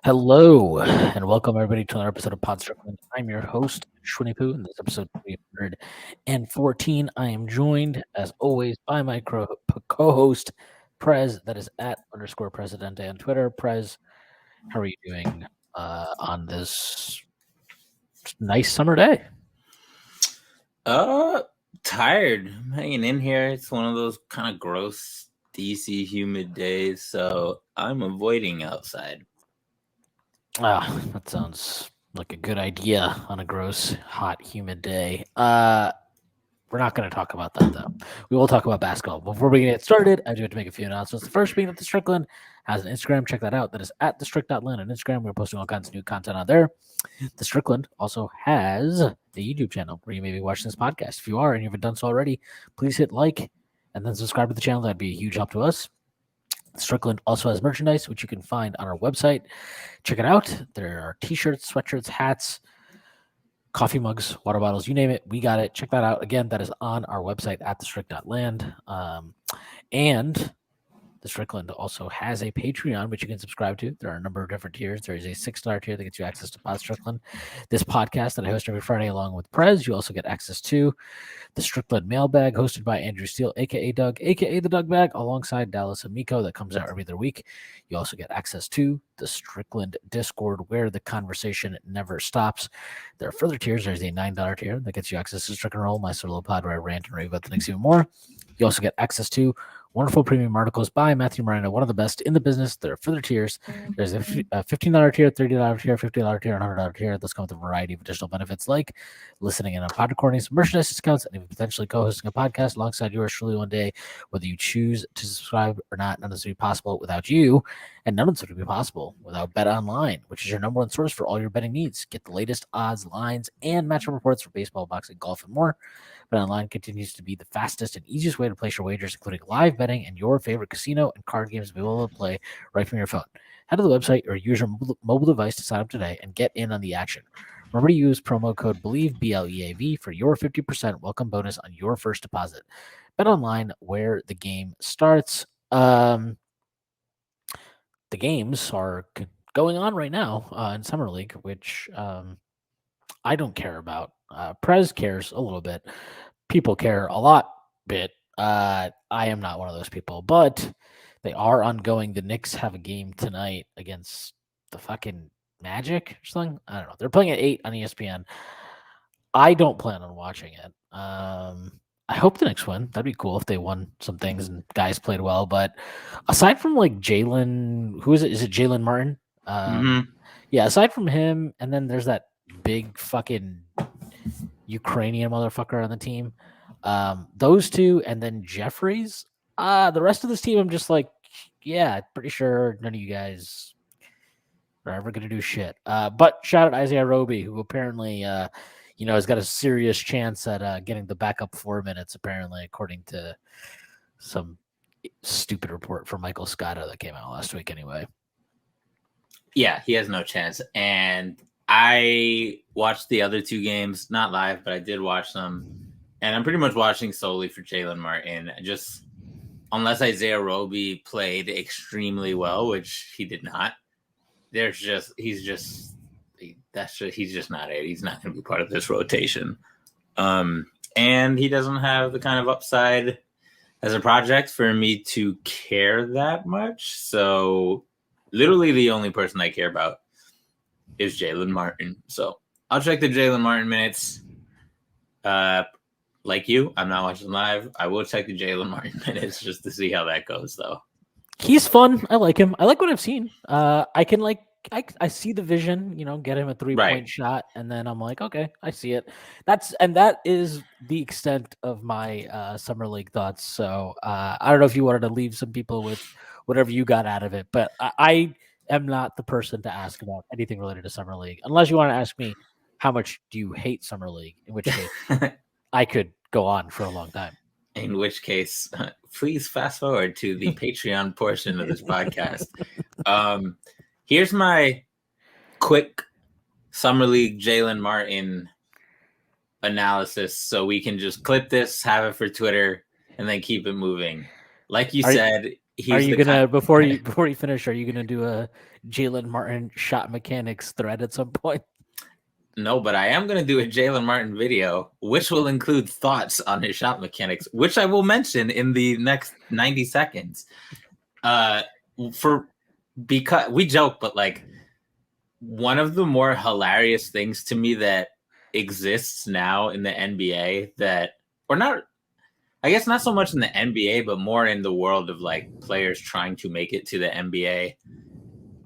Hello, and welcome everybody to another episode of Pod Strickland. I'm your host, Shwin and this is episode 314. I am joined, as always, by my co-host, Prez, that is at _Presidente on Twitter. Prez, how are you doing on this nice summer day? Tired. I'm hanging in here. It's one of those kind of gross DC humid days, so I'm avoiding outside. That sounds like a good idea on a gross, hot, humid day. We're not going to talk about that, though. We will talk about basketball. Before we get started, I do have to make a few announcements. The first being that the Strickland has an Instagram. Check that out. That is at the Strick.land on Instagram. We're posting all kinds of new content on there. The Strickland also has a YouTube channel where you may be watching this podcast. If you are and you haven't done so already, please hit like and then subscribe to the channel. That'd be a huge help to us. Strickland also has merchandise, which you can find on our website. Check it out. There are t-shirts, sweatshirts, hats, coffee mugs, water bottles, you name it. We got it. Check that out. Again, that is on our website at thestrick.land. And the Strickland also has a Patreon, which you can subscribe to. There are a number of different tiers. There is a $6 tier that gets you access to Pod Strickland, this podcast that I host every Friday along with Prez. You also get access to the Strickland Mailbag, hosted by Andrew Steele, a.k.a. Doug, a.k.a. the Doug Bag, alongside Dallas and Miko, that comes out every other week. You also get access to the Strickland Discord, where the conversation never stops. There are further tiers. There's a $9 tier that gets you access to Strickland Roll, my solo pod where I rant and rave about the Knicks even more. You also get access to wonderful premium articles by Matthew Moreno, one of the best in the business. There are further tiers. There's a $15 tier, $30 tier, $50 tier, and $100 tier. Those come with a variety of additional benefits like listening in on pod recordings, merchandise discounts, and even potentially co-hosting a podcast alongside yours truly one day. Whether you choose to subscribe or not, none of this would be possible without you, and none of this would be possible without Bet Online, which is your number one source for all your betting needs. Get the latest odds, lines, and matchup reports for baseball, boxing, golf, and more. BetOnline continues to be the fastest and easiest way to place your wagers, including live betting and your favorite casino and card games available to play right from your phone. Head to the website or use your mobile device to sign up today and get in on the action. Remember to use promo code BELIEVE, BLEAV, for your 50% welcome bonus on your first deposit. BetOnline, where the game starts. The games are going on right now in Summer League, which I don't care about. Prez cares a little bit. People care a lot bit. I am not one of those people, but they are ongoing. The Knicks have a game tonight against the fucking Magic or something. I don't know. They're playing at 8 on ESPN. I don't plan on watching it. I hope the Knicks win. That'd be cool if they won some things and guys played well. But aside from like Jaylen, who is it? Is it Jaylen Martin? Yeah, aside from him, and then there's that big fucking Ukrainian motherfucker on the team. Those two, and then Jeffries. The rest of this team, I'm just like, yeah, pretty sure none of you guys are ever gonna do shit. But shout out Isaiah Roby, who apparently, has got a serious chance at getting the backup 4 minutes. Apparently, according to some stupid report from Michael Scotto that came out last week. Anyway, yeah, he has no chance. And I watched the other two games, not live, but I did watch them. And I'm pretty much watching solely for Jaylen Martin. Just unless Isaiah Roby played extremely well, which he did not. He's just not it. He's not going to be part of this rotation. And he doesn't have the kind of upside as a project for me to care that much. So literally the only person I care about is Jaylen Martin. So I'll check the Jaylen Martin minutes. Like you, I'm not watching live. I will check the Jaylen Martin minutes just to see how that goes, though. He's fun. I like him. I like what I've seen. I can I see the vision, get him a 3-point shot, and then I'm like, okay, I see it. That is the extent of my summer league thoughts. So I don't know if you wanted to leave some people with whatever you got out of it, but I am not the person to ask about anything related to summer league, unless you want to ask me how much do you hate summer league, in which case I could go on for a long time. In which case, please fast forward to the Patreon portion of this podcast. Here's my quick Summer League Jaylen Martin analysis, so we can just clip this, have it for Twitter, and then keep it moving. Like you said, Are he's you the gonna kind. before you finish? Are you gonna do a Jaylen Martin shot mechanics thread at some point? No, but I am going to do a Jaylen Martin video, which will include thoughts on his shot mechanics, which I will mention in the next 90 seconds. For because we joke, but like one of the more hilarious things to me that exists now in the NBA that, or not, I guess not so much in the NBA, but more in the world of like players trying to make it to the NBA.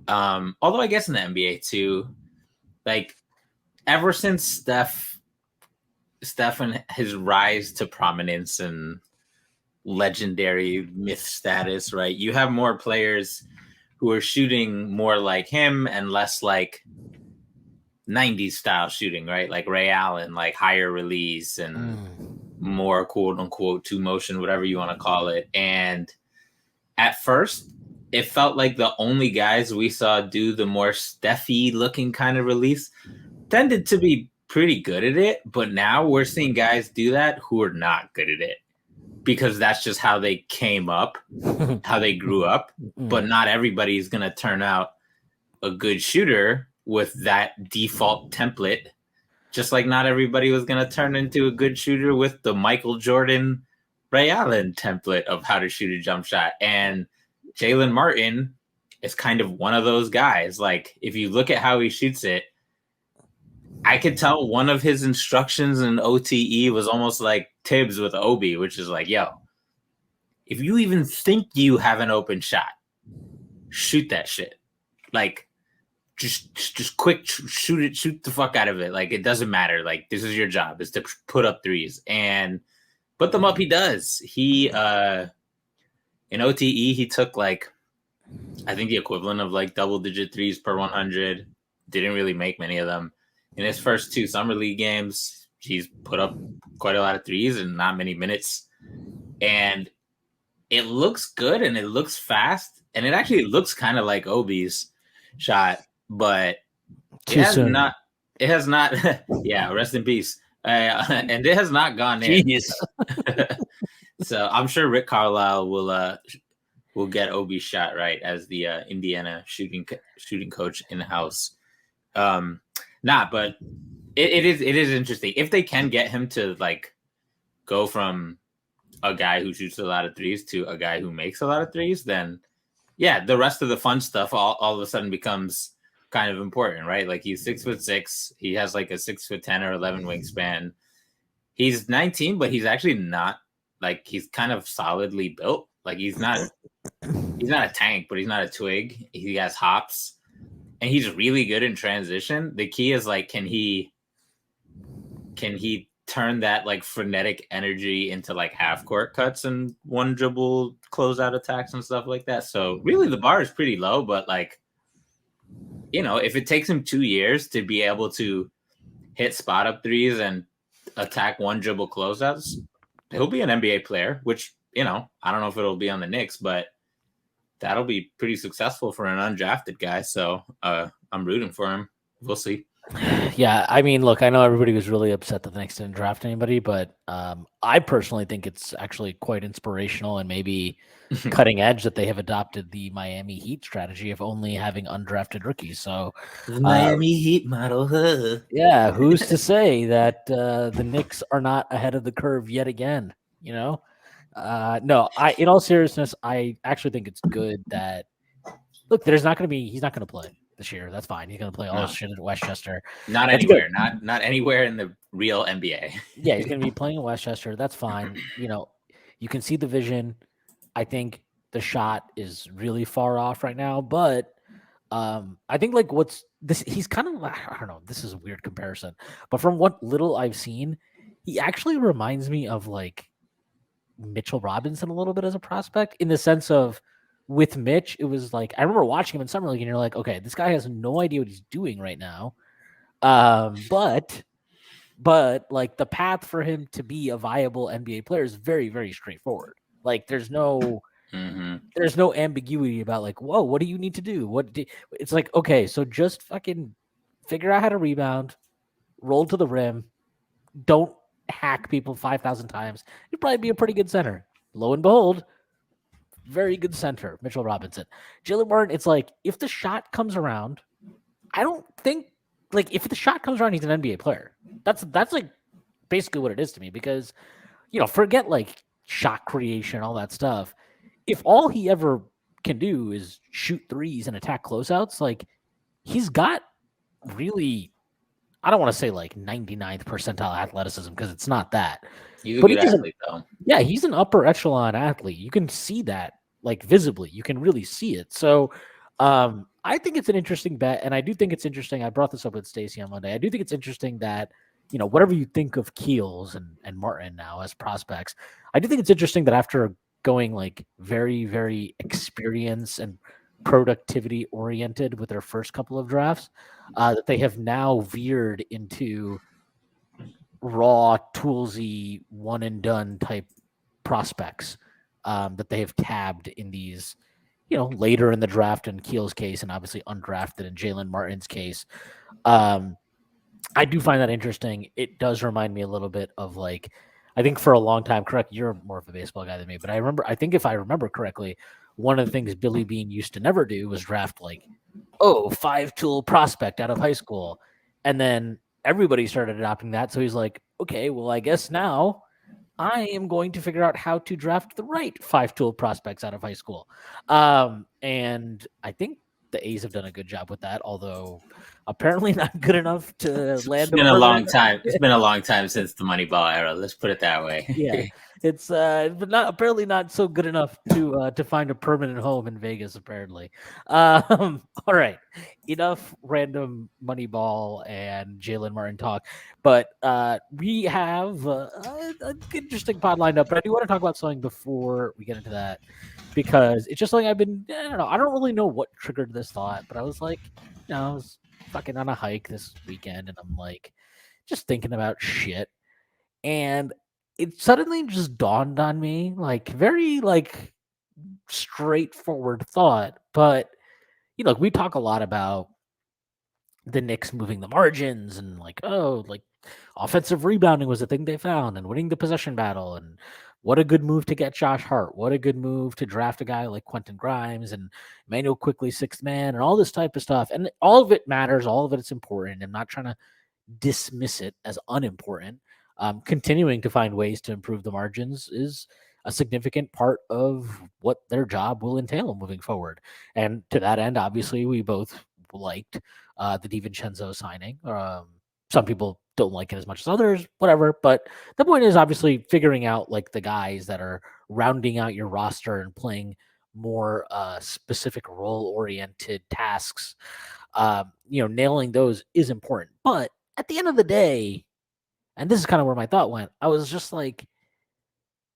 Although I guess in the NBA too, like ever since Steph and his rise to prominence and legendary myth status, right? You have more players who are shooting more like him and less like 90s style shooting, right? Like Ray Allen, like higher release and more quote unquote two motion, whatever you want to call it. And at first, it felt like the only guys we saw do the more Steffi looking kind of release tended to be pretty good at it. But now we're seeing guys do that who are not good at it because that's just how they came up, how they grew up. But not everybody is going to turn out a good shooter with that default template. Just like not everybody was going to turn into a good shooter with the Michael Jordan, Ray Allen template of how to shoot a jump shot. And Jaylen Martin is kind of one of those guys. Like if you look at how he shoots it, I could tell one of his instructions in OTE was almost like Tibbs with Obi, which is like, yo, if you even think you have an open shot, shoot that shit. Like, just quick shoot the fuck out of it. Like, it doesn't matter. Like, this is your job, is to put up threes and put them up. He does. He in OTE he took like I think the equivalent of like double-digit threes per 100. Didn't really make many of them. In his first two summer league games, he's put up quite a lot of threes and not many minutes. And it looks good and it looks fast. And it actually looks kind of like Obi's shot, but it has not. It has not. Yeah, rest in peace. And it has not gone in. So I'm sure Rick Carlisle will get Obi's shot right as the Indiana shooting coach in the house. But it is interesting if they can get him to like go from a guy who shoots a lot of threes to a guy who makes a lot of threes, then yeah, the rest of the fun stuff all of a sudden becomes kind of important, right? Like he's 6'6", he has like a 6'10" or 11 wingspan. He's 19, but he's actually not like he's kind of solidly built. Like he's not a tank, but he's not a twig. He has hops. And he's really good in transition. The key is like, can he turn that like frenetic energy into like half court cuts and one dribble closeout attacks and stuff like that? So really the bar is pretty low, but like, you know, if it takes him 2 years to be able to hit spot up threes and attack one dribble closeouts, he'll be an NBA player, which, you know, I don't know if it'll be on the Knicks, but that'll be pretty successful for an undrafted guy. So I'm rooting for him. We'll see. Yeah, I mean, look, I know everybody was really upset that the Knicks didn't draft anybody, but I personally think it's actually quite inspirational and maybe cutting edge that they have adopted the Miami Heat strategy of only having undrafted rookies. So the Miami Heat model, huh? Yeah, who's to say that the Knicks are not ahead of the curve yet again? You know, no. In all seriousness, I actually think it's good that look. He's not going to play this year. That's fine. He's going to play all his shit at Westchester. Not anywhere. Not anywhere in the real NBA. Yeah, he's going to be playing in Westchester. That's fine. You know, you can see the vision. I think the shot is really far off right now, but I think like what's this? He's kind of I don't know. This is a weird comparison, but from what little I've seen, he actually reminds me of like Mitchell Robinson a little bit as a prospect in the sense of with Mitch, it was like I remember watching him in summer league, and you're like, okay, this guy has no idea what he's doing right now, but like the path for him to be a viable NBA player is very, very straightforward. Like there's no ambiguity about like, whoa, what do you need to do? It's like, okay, so just fucking figure out how to rebound, roll to the rim, don't hack people 5,000 times. You'd probably be a pretty good center. Lo and behold, very good center, Mitchell Robinson. Jaylen Martin, it's like if the shot comes around, I don't think like if the shot comes around, he's an NBA player. That's like basically what it is to me because forget like shot creation, all that stuff. If all he ever can do is shoot threes and attack closeouts, like he's got really, I don't want to say like 99th percentile athleticism because it's not that. He's a But good he's athlete, though. yeah, he's an upper echelon athlete. You can see that like visibly. You can really see it. So I think it's an interesting bet, and I do think it's interesting. I brought this up with Stacey on Monday. I do think it's interesting that whatever you think of Keels and Martin now as prospects, I do think it's interesting that after going like very very experience and productivity oriented with their first couple of drafts, that they have now veered into raw, toolsy, one and done type prospects that they have tabbed in these, later in the draft in Keel's case, and obviously undrafted in Jaylen Martin's case. I do find that interesting. It does remind me a little bit of like, I think for a long time, correct, you're more of a baseball guy than me, but I think if I remember correctly, one of the things Billy Bean used to never do was draft like, 5-tool prospect out of high school. And then everybody started adopting that. So he's like, okay, well, I guess now I am going to figure out how to draft the right 5-tool prospects out of high school. And I think the A's have done a good job with that, although apparently not good enough to It's land been a long time. It's been a long time since the Moneyball era. Let's put it that way. Yeah, it's but apparently not so good enough to find a permanent home in Vegas. Apparently, all right, enough random Moneyball and Jaylen Martin talk. But we have an interesting pod lined up. But I do want to talk about something before we get into that because it's just something I don't know. I don't really know what triggered this thought, but I was like, I was fucking on a hike this weekend, and I'm like, just thinking about shit. And it suddenly just dawned on me, like very like straightforward thought. But we talk a lot about the Knicks moving the margins and like, like offensive rebounding was the thing they found and winning the possession battle. And what a good move to get Josh Hart. What a good move to draft a guy like Quentin Grimes and Emmanuel Quickly, sixth man, and all this type of stuff. And all of it matters. All of it's important. I'm not trying to dismiss it as unimportant. Continuing to find ways to improve the margins is a significant part of what their job will entail moving forward. And to that end, obviously, we both liked the DiVincenzo signing. Some people don't like it as much as others, whatever. But the point is obviously figuring out like the guys that are rounding out your roster and playing more specific role-oriented tasks. Nailing those is important. But at the end of the day, and this is kind of where my thought went, I was just like,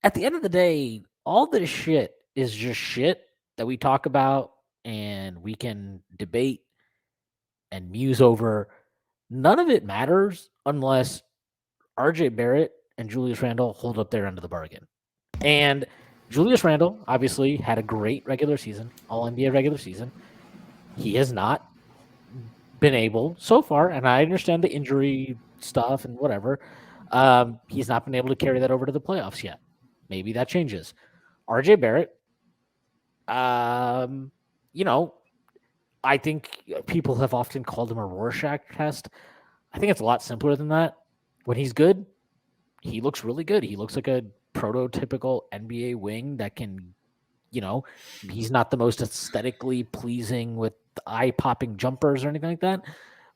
at the end of the day, all this shit is just shit that we talk about and we can debate and muse over. None of it matters unless RJ Barrett and Julius Randle hold up their end of the bargain. And Julius Randle obviously had a great regular season, all NBA regular season. He has not been able so far, and I understand the injury stuff and whatever. He's not been able to carry that over to the playoffs yet. Maybe that changes. RJ Barrett, I think people have often called him a Rorschach test. I think it's a lot simpler than that. When he's good, he looks really good. He looks like a prototypical NBA wing that can, he's not the most aesthetically pleasing with eye-popping jumpers or anything like that,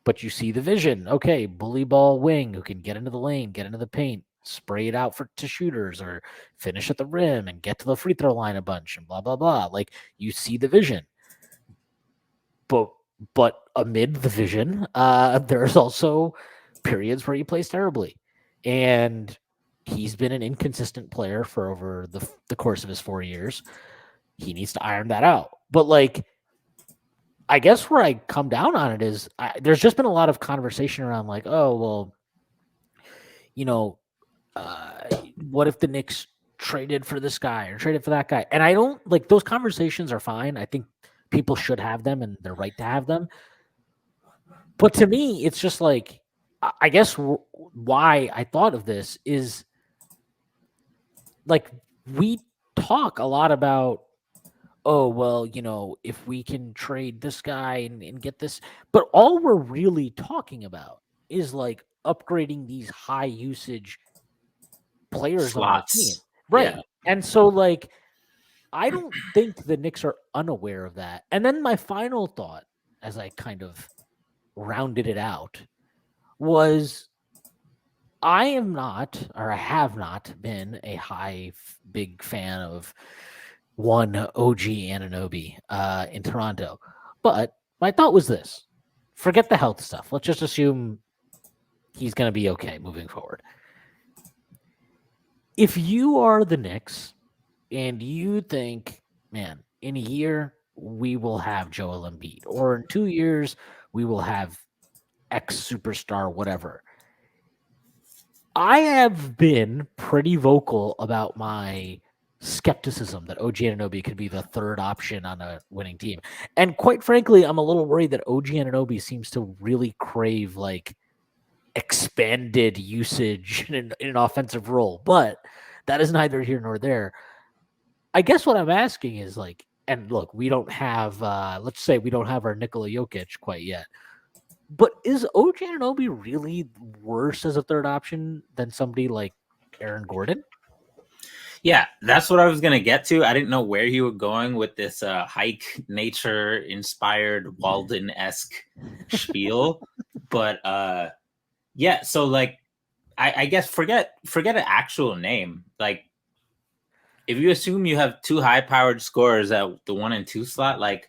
but you see the vision. Okay, bully ball wing who can get into the lane, get into the paint, spray it out to shooters or finish at the rim and get to the free throw line a bunch and blah, blah, blah. Like you see the vision. But amid the vision, there's also periods where he plays terribly. And he's been an inconsistent player for over the course of his 4 years. He needs to iron that out. But like, I guess where I come down on it is there's just been a lot of conversation around like, what if the Knicks traded for this guy or traded for that guy? And I don't like those conversations are fine. I think people should have them and they're right to have them. But to me, it's just like, I guess why I thought of this is like we talk a lot about oh, well, if we can trade this guy and get this, but all we're really talking about is like upgrading these high usage players on our team. Slots. Right. Yeah. And so like I don't think the Knicks are unaware of that. And then my final thought, as I kind of rounded it out, was I am not, or I have not been a big fan of one OG Anunoby in Toronto. But my thought was this: forget the health stuff. Let's just assume he's going to be okay moving forward. If you are the Knicks and you think, man, in a year we will have Joel Embiid, or in 2 years we will have X superstar, whatever. I have been pretty vocal about my skepticism that OG Anunoby could be the third option on a winning team. And quite frankly, I'm a little worried that OG Anunoby seems to really crave like expanded usage in an offensive role. But that is neither here nor there. I guess what I'm asking is like, and look, we don't have, let's say we don't have our Nikola Jokic quite yet. But is OG Anunoby really worse as a third option than somebody like Aaron Gordon? Yeah, that's what I was going to get to. I didn't know where you were going with this hike nature inspired Walden-esque spiel. But yeah, so like I guess forget an actual name. Like if you assume you have two high powered scorers at the 1 and 2 slot, like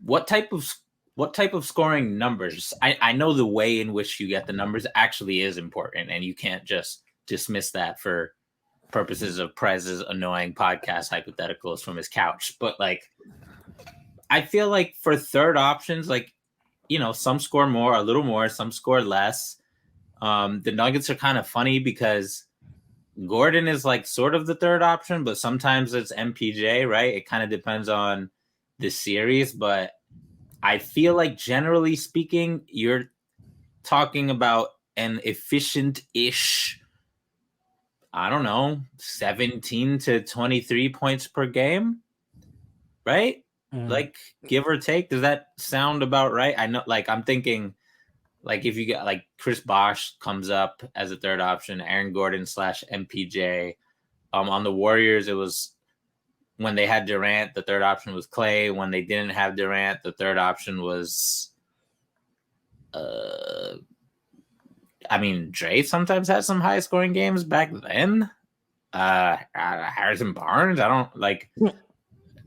what type of scoring numbers? I know the way in which you get the numbers actually is important, and you can't just dismiss that for purposes of Prez's annoying podcast hypotheticals from his couch. But like, I feel like for third options, like, some score more, a little more, some score less. The Nuggets are kind of funny because Gordon is like sort of the third option, but sometimes it's MPJ, right? It kind of depends on the series, but I feel like generally speaking, you're talking about an efficient-ish, I don't know, 17 to 23 points per game, right? Like, give or take. Does that sound about right? I know, like, I'm thinking, like, if you get, like, Chris Bosh comes up as a third option, Aaron Gordon / MPJ. On the Warriors, it was when they had Durant, the third option was Clay. When they didn't have Durant, the third option was, I mean, Dre sometimes had some high scoring games back then. Harrison Barnes, I don't like.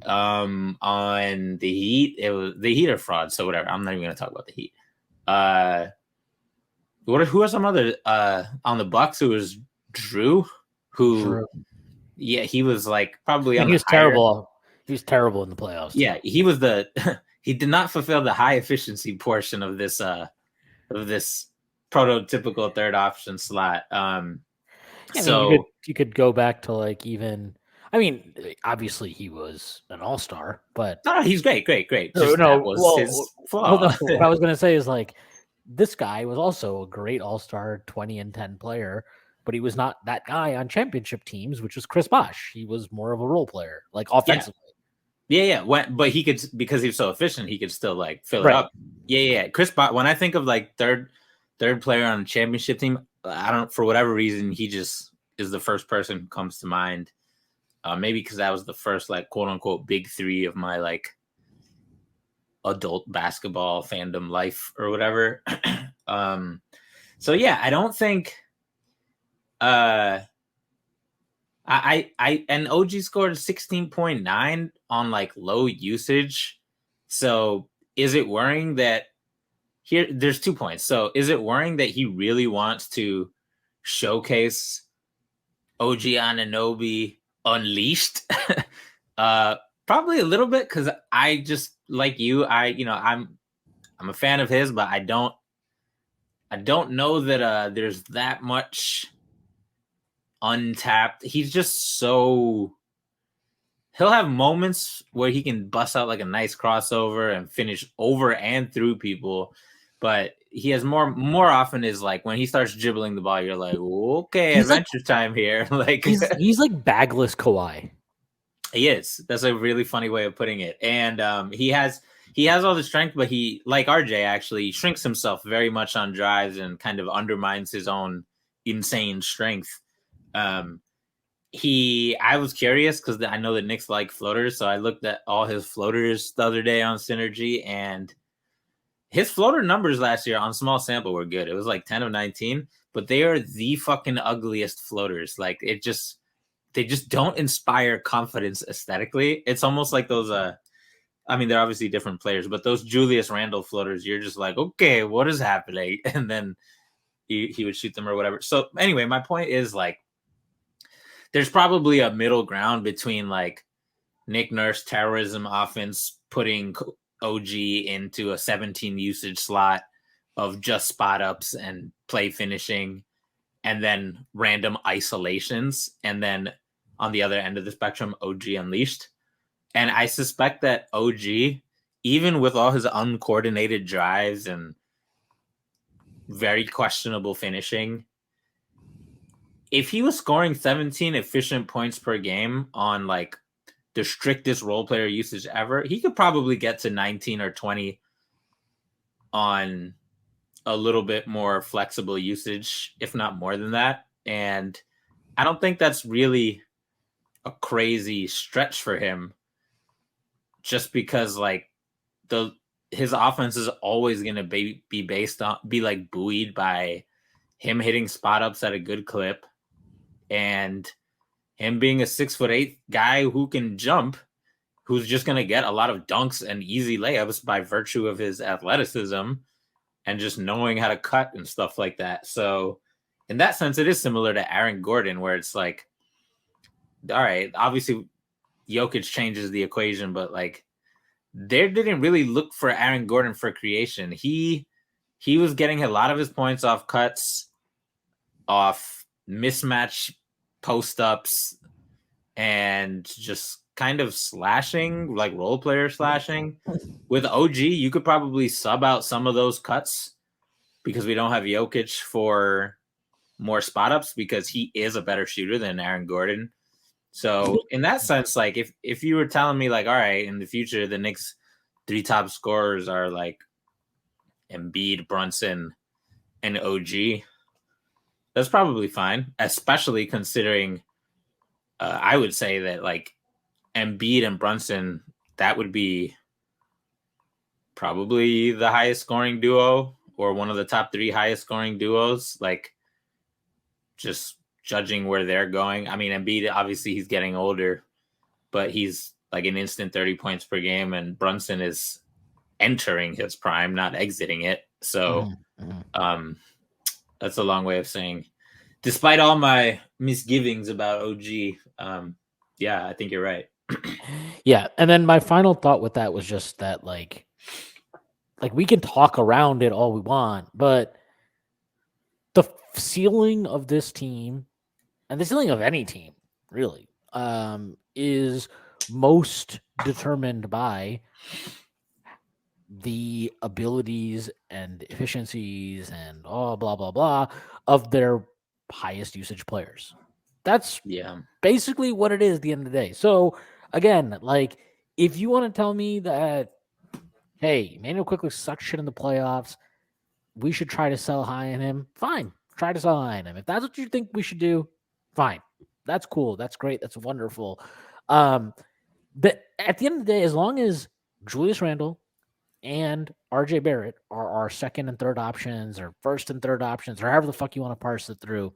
On the Heat, the Heat are fraud, so whatever. I'm not even gonna talk about the Heat. Who are some other on the Bucks? It was Drew, who, yeah, he was like probably on. He was terrible. He was terrible in the playoffs. Yeah, he was he did not fulfill the high efficiency portion of this prototypical third option slot. So you could go back to like even. I mean, obviously he was an all-star, but no, he's great. Just that was his flaw. What I was going to say is like this guy was also a great all-star 20 and 10 player, but he was not that guy on championship teams, which was Chris Bosh. He was more of a role player, like offensively. Yeah. But he could, because he was so efficient, he could still like fill it up. Yeah. Chris Bosh, when I think of like third player on a championship team, I don't, for whatever reason, he just is the first person who comes to mind. Maybe because that was the first like quote unquote big three of my like adult basketball fandom life or whatever. So yeah, I don't think I and OG scored 16.9 on like low usage. So is it worrying that there's 2 points. So is it worrying that he really wants to showcase OG Anunoby Unleashed? Probably a little bit, because I just like you. I'm a fan of his, but I don't know that there's that much untapped. He's just so, he'll have moments where he can bust out like a nice crossover and finish over and through people, but he has more often is like when he starts dribbling the ball, you're like, okay, he's adventure time here. Like he's like bagless Kawhi. He is. That's a really funny way of putting it. And he has all the strength, but he, like RJ, actually shrinks himself very much on drives and kind of undermines his own insane strength. I was curious because I know the Knicks like floaters, so I looked at all his floaters the other day on Synergy, and his floater numbers last year on small sample were good. It was like 10 of 19, but they are the fucking ugliest floaters. Like they just don't inspire confidence aesthetically. It's almost like those I mean, they're obviously different players, but those Julius Randle floaters, you're just like, okay, what is happening? And then he would shoot them or whatever. So anyway, my point is like, there's probably a middle ground between like Nick Nurse terrorism offense putting OG into a 17 usage slot of just spot ups and play finishing, and then random isolations, and then on the other end of the spectrum, OG unleashed. And I suspect that OG, even with all his uncoordinated drives and very questionable finishing, if he was scoring 17 efficient points per game on like the strictest role player usage ever, he could probably get to 19 or 20 on a little bit more flexible usage, if not more than that. And I don't think that's really a crazy stretch for him, just because like his offense is always going to be based on, be like buoyed by him hitting spot ups at a good clip and him being a 6'8" guy who can jump, who's just going to get a lot of dunks and easy layups by virtue of his athleticism and just knowing how to cut and stuff like that. So in that sense, it is similar to Aaron Gordon, where it's like, all right, obviously Jokic changes the equation, but like they didn't really look for Aaron Gordon for creation. He was getting a lot of his points off cuts, off mismatch post ups, and just kind of slashing, like role player slashing. With OG, you could probably sub out some of those cuts because we don't have Jokic for more spot ups, because he is a better shooter than Aaron Gordon. So in that sense, like if you were telling me like, all right, in the future, the Knicks' 3 top scorers are like Embiid, Brunson, and OG, that's probably fine, especially considering I would say that like Embiid and Brunson, that would be probably the highest scoring duo or one of the top 3 highest scoring duos, like just judging where they're going. I mean, Embiid, obviously he's getting older, but he's like an instant 30 points per game, and Brunson is entering his prime, not exiting it. So that's a long way of saying, despite all my misgivings about OG, yeah, I think you're right. Yeah, and then my final thought with that was just that like we can talk around it all we want, but the ceiling of this team and the ceiling of any team really is most determined by the abilities and efficiencies and blah blah blah of their highest usage players. That's basically what it is at the end of the day. So again, like if you want to tell me that, hey, Emmanuel quickly sucks shit in the playoffs, we should try to sell high on him, fine. Try to sell high on him. If that's what you think we should do, fine. That's cool. That's great. That's wonderful. But at the end of the day, as long as Julius Randle and RJ Barrett are our second and third options, or first and third options, or however the fuck you want to parse it through,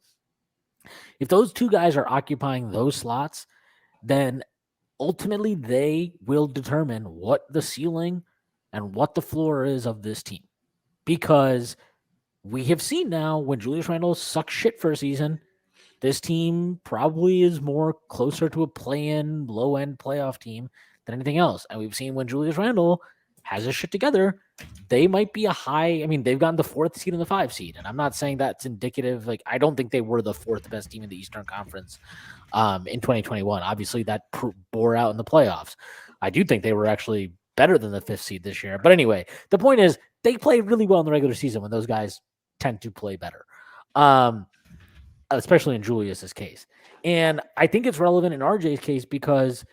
if those 2 guys are occupying those slots, then ultimately they will determine what the ceiling and what the floor is of this team. Because we have seen now when Julius Randle sucks shit for a season, this team probably is more closer to a play-in, low-end playoff team than anything else. And we've seen when Julius Randle has his shit together, they might be they've gotten the 4th seed and the 5 seed. And I'm not saying that's indicative. Like, I don't think they were the 4th best team in the Eastern Conference in 2021. Obviously, that bore out in the playoffs. I do think they were actually better than the 5th seed this year. But anyway, the point is they played really well in the regular season when those guys tend to play better. Especially in Julius's case. And I think it's relevant in RJ's case because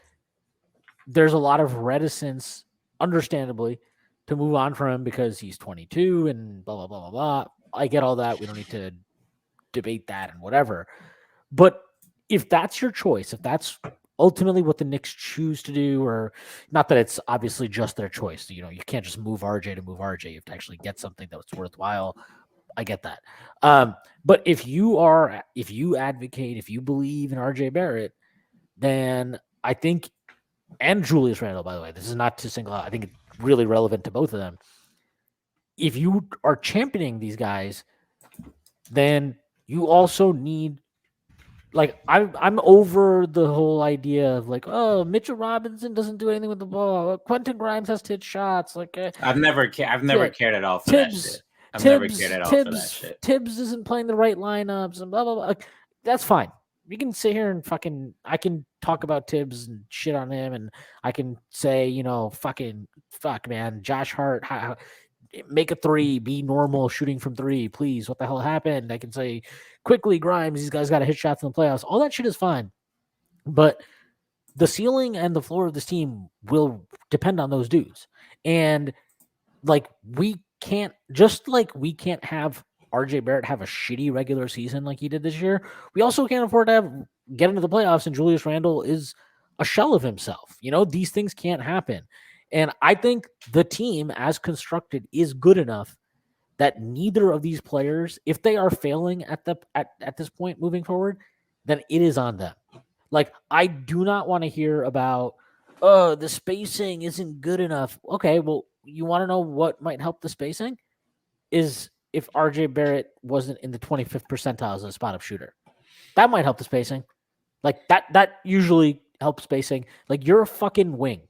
there's a lot of reticence, understandably, to move on from him because he's 22 and blah, blah, blah, blah, blah. I get all that. We don't need to debate that and whatever. But if that's your choice, if that's ultimately what the Knicks choose to do, or not that it's obviously just their choice, you can't just move RJ to move RJ. You have to actually get something that's worthwhile. I get that. But if you advocate, if you believe in RJ Barrett, then I think, and Julius Randle, by the way, this is not to single out, I think it's really relevant to both of them. If you are championing these guys, then you also need, like, I'm over the whole idea of like, oh, Mitchell Robinson doesn't do anything with the ball. Quentin Grimes has to hit shots. Like, I've never cared at all for that shit. I've never cared at all for that shit. Tibbs isn't playing the right lineups and blah blah blah. Like, that's fine. We can sit here and I can talk about Tibbs and shit on him, and I can say, fuck, man, Josh Hart, make a three, be normal shooting from three, please. What the hell happened? I can say quickly, Grimes, these guys got to hit shots in the playoffs. All that shit is fine. But the ceiling and the floor of this team will depend on those dudes. And like, we can't have RJ Barrett have a shitty regular season like he did this year. We also can't afford to get into the playoffs and Julius Randle is a shell of himself. These things can't happen. And I think the team as constructed is good enough that neither of these players, if they are failing at this point moving forward, then it is on them. Like, I do not want to hear about, oh, the spacing isn't good enough. Okay, well, you want to know what might help the spacing? Is if RJ Barrett wasn't in the 25th percentile as a spot-up shooter. That might help the spacing. Like, that usually helps spacing. Like, you're a fucking wing.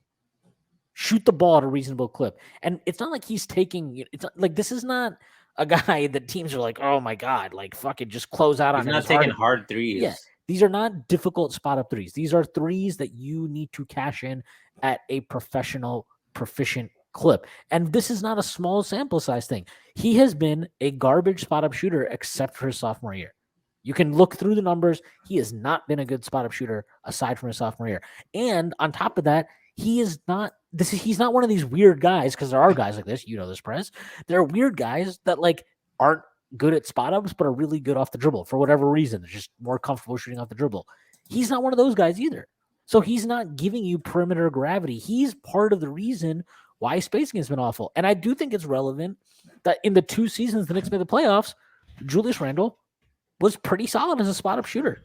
Shoot the ball at a reasonable clip. And it's not like he's taking, it's not, like, this is not a guy that teams are like, oh my God, like, fucking just close out on him. He's not taking hard threes. Yeah. These are not difficult spot up threes. These are threes that you need to cash in at a professional, proficient clip. And this is not a small sample size thing. He has been a garbage spot up shooter except for his sophomore year. You can look through the numbers. He has not been a good spot up shooter aside from his sophomore year. And on top of that, he's not one of these weird guys, because there are guys like this, this, Prez. There are weird guys that like aren't good at spot ups, but are really good off the dribble for whatever reason. They're just more comfortable shooting off the dribble. He's not one of those guys either. So he's not giving you perimeter gravity. He's part of the reason why spacing has been awful. And I do think it's relevant that in the 2 seasons the Knicks made the playoffs, Julius Randle was pretty solid as a spot up shooter.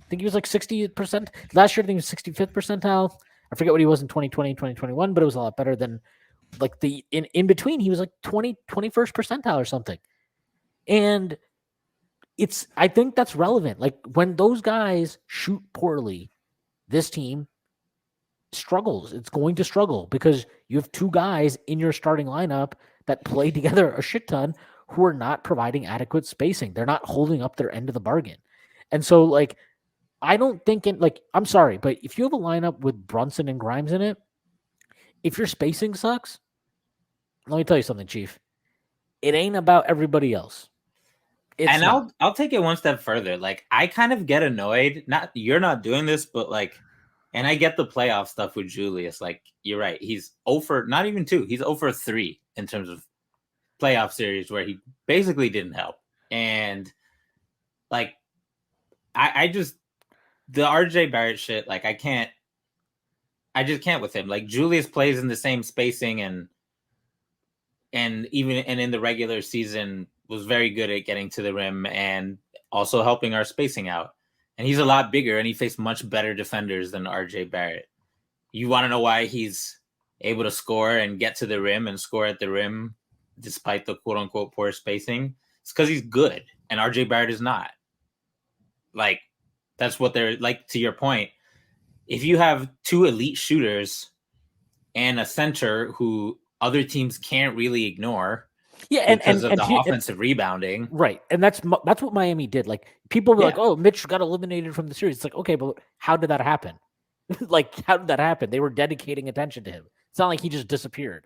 I think he was like 60%. Last year, I think he was 65th percentile. I forget what he was in 2020, 2021, but it was a lot better than like in between. He was like 21st percentile or something. And I think that's relevant. Like, when those guys shoot poorly, this team struggles. It's going to struggle because you have 2 guys in your starting lineup that play together a shit ton who are not providing adequate spacing. They're not holding up their end of the bargain. And so, like, I don't think I'm sorry, but if you have a lineup with Brunson and Grimes in it, if your spacing sucks, let me tell you something, Chief. It ain't about everybody else. I'll take it one step further. Like, I kind of get annoyed. You're not doing this, but like, and I get the playoff stuff with Julius. Like, you're right. He's over, not even 2. He's over 3 in terms of playoff series where he basically didn't help. And like, I just, the RJ Barrett shit, like, I just can't with him. Like, Julius plays in the same spacing and in the regular season was very good at getting to the rim and also helping our spacing out. And he's a lot bigger and he faced much better defenders than RJ Barrett. You want to know why he's able to score and get to the rim and score at the rim despite the quote unquote poor spacing? It's because he's good and RJ Barrett is not. Like, that's what they're like, to your point. If you have 2 elite shooters and a center who other teams can't really ignore, because of the offensive rebounding, right? And that's what Miami did. Like, people were like, "Oh, Mitch got eliminated from the series." It's like, okay, but how did that happen? Like, how did that happen? They were dedicating attention to him. It's not like he just disappeared.